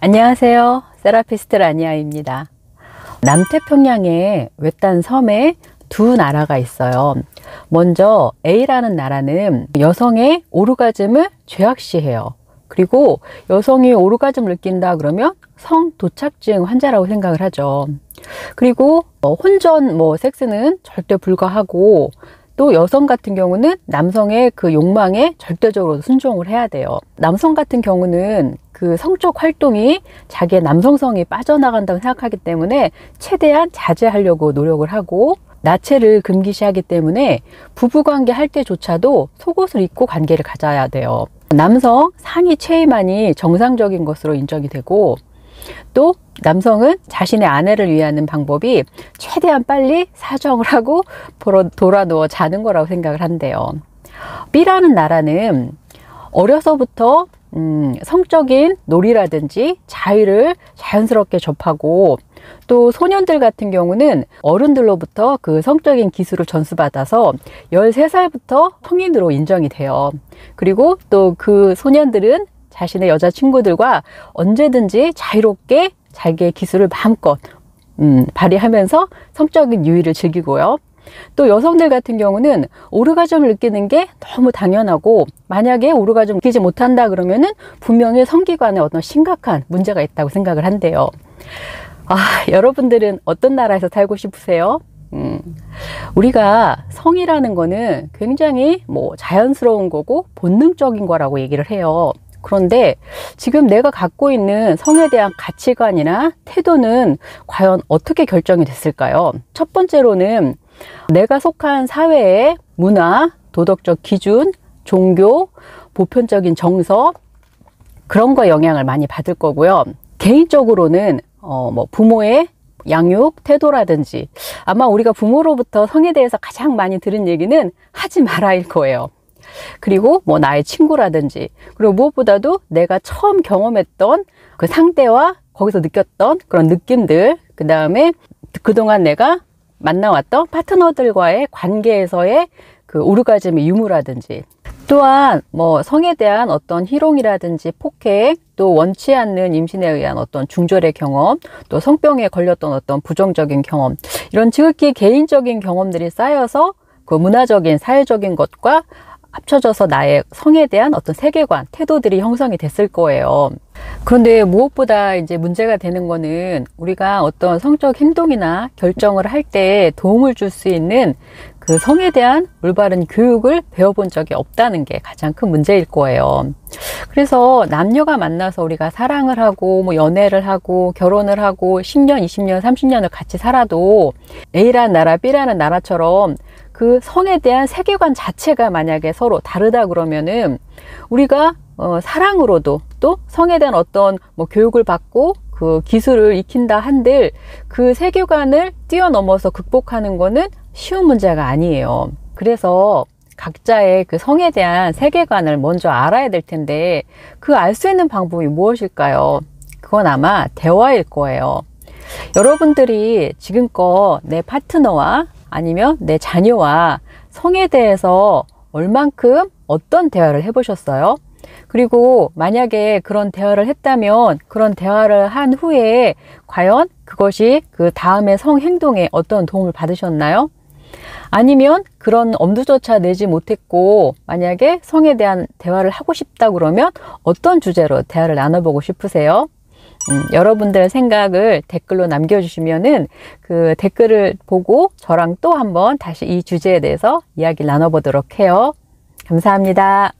안녕하세요. 세라피스트 라니아입니다. 남태평양의 외딴 섬에 두 나라가 있어요. 먼저 A라는 나라는 여성의 오르가즘을 죄악시해요. 그리고 여성이 오르가즘을 느낀다 그러면 성도착증 환자라고 생각을 하죠. 그리고 혼전 섹스는 절대 불가하고, 또 여성 같은 경우는 남성의 그 욕망에 절대적으로 순종을 해야 돼요. 남성 같은 경우는 그 성적 활동이 자기의 남성성이 빠져나간다고 생각하기 때문에 최대한 자제하려고 노력을 하고, 나체를 금기시하기 때문에 부부관계 할 때조차도 속옷을 입고 관계를 가져야 돼요. 남성 상의 최의만이 정상적인 것으로 인정이 되고, 또 남성은 자신의 아내를 위하는 방법이 최대한 빨리 사정을 하고 돌아 누워 자는 거라고 생각을 한대요. B라는 나라는 어려서부터 성적인 놀이라든지 자유를 자연스럽게 접하고, 또 소년들 같은 경우는 어른들로부터 그 성적인 기술을 전수받아서 13살부터 성인으로 인정이 돼요. 그리고 또 그 소년들은 자신의 여자친구들과 언제든지 자유롭게 자기의 기술을 마음껏 발휘하면서 성적인 유의를 즐기고요. 또 여성들 같은 경우는 오르가즘을 느끼는 게 너무 당연하고, 만약에 오르가즘을 느끼지 못한다 그러면은 분명히 성기관에 어떤 심각한 문제가 있다고 생각을 한대요. 여러분들은 어떤 나라에서 살고 싶으세요? 우리가 성이라는 거는 굉장히 자연스러운 거고 본능적인 거라고 얘기를 해요. 그런데 지금 내가 갖고 있는 성에 대한 가치관이나 태도는 과연 어떻게 결정이 됐을까요? 첫 번째로는 내가 속한 사회의 문화, 도덕적 기준, 종교, 보편적인 정서, 그런 거에 영향을 많이 받을 거고요. 개인적으로는 부모의 양육 태도라든지, 아마 우리가 부모로부터 성에 대해서 가장 많이 들은 얘기는 하지 마라일 거예요. 그리고 나의 친구라든지, 그리고 무엇보다도 내가 처음 경험했던 그 상대와 거기서 느꼈던 그런 느낌들, 그 다음에 그동안 내가 만나왔던 파트너들과의 관계에서의 그 오르가즘의 유무라든지, 또한 성에 대한 어떤 희롱이라든지 폭행, 또 원치 않는 임신에 의한 어떤 중절의 경험, 또 성병에 걸렸던 어떤 부정적인 경험, 이런 지극히 개인적인 경험들이 쌓여서 그 문화적인 사회적인 것과 합쳐져서 나의 성에 대한 어떤 세계관, 태도들이 형성이 됐을 거예요. 그런데 무엇보다 이제 문제가 되는 거는, 우리가 어떤 성적 행동이나 결정을 할 때 도움을 줄 수 있는 그 성에 대한 올바른 교육을 배워본 적이 없다는 게 가장 큰 문제일 거예요. 그래서 남녀가 만나서 우리가 사랑을 하고 연애를 하고 결혼을 하고 10년, 20년, 30년을 같이 살아도 A라는 나라, B라는 나라처럼 그 성에 대한 세계관 자체가 만약에 서로 다르다 그러면은, 우리가 사랑으로도 또 성에 대한 어떤 교육을 받고 그 기술을 익힌다 한들 그 세계관을 뛰어넘어서 극복하는 거는 쉬운 문제가 아니에요. 그래서 각자의 그 성에 대한 세계관을 먼저 알아야 될 텐데, 그 알 수 있는 방법이 무엇일까요? 그건 아마 대화일 거예요. 여러분들이 지금껏 내 파트너와 아니면 내 자녀와 성에 대해서 얼만큼 어떤 대화를 해보셨어요? 그리고 만약에 그런 대화를 했다면 그런 대화를 한 후에 과연 그것이 그 다음의 성 행동에 어떤 도움을 받으셨나요? 아니면 그런 엄두조차 내지 못했고 만약에 성에 대한 대화를 하고 싶다 그러면 어떤 주제로 대화를 나눠보고 싶으세요? 여러분들의 생각을 댓글로 남겨주시면은 그 댓글을 보고 저랑 또 한번 다시 이 주제에 대해서 이야기를 나눠보도록 해요. 감사합니다.